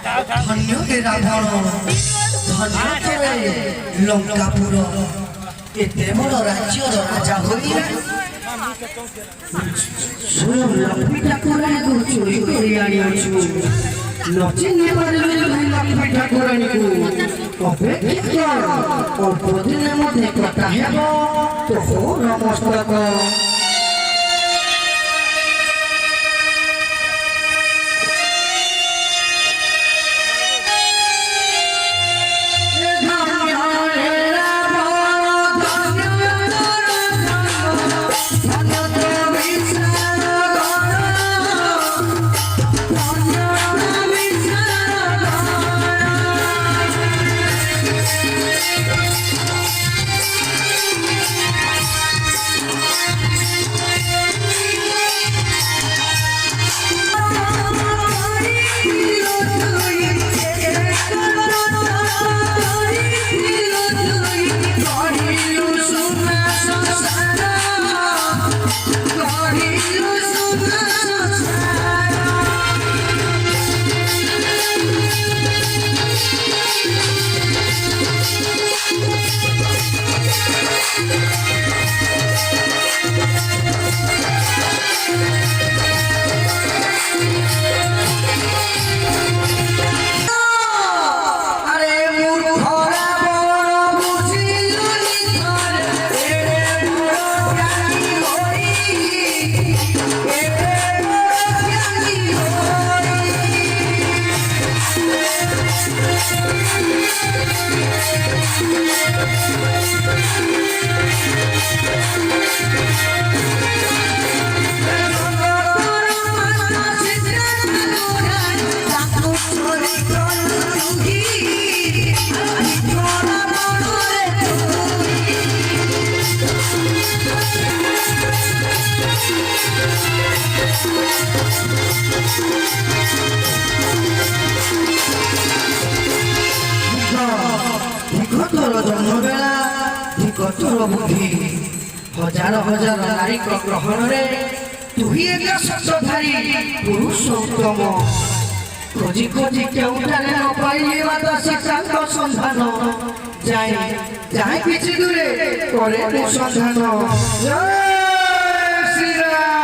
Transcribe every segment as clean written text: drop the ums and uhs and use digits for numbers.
धन्य के रावण धन्य के लंकापुर एते बड़ राज्य राजा होई लक्ष्मी ठाकुराणी को चोरी कर आनी नचिने लक्ष्मी ठाकुराणी को अपेक्षा अल्प दिन मध्य कटा हेब तो नमस्तक बुद्धि हजार हजार नारी ग्रहण तु ही एक शब्दधारी पुरुषोत्तम खोजी खोजी केउठारे न पाइले माता सीता सन्धान जाए जाए किछि दूरे करे सन्धान जय श्री राम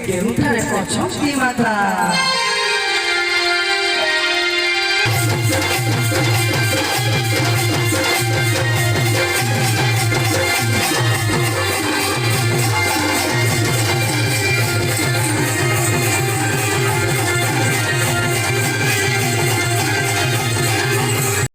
केउठारे पछती माता।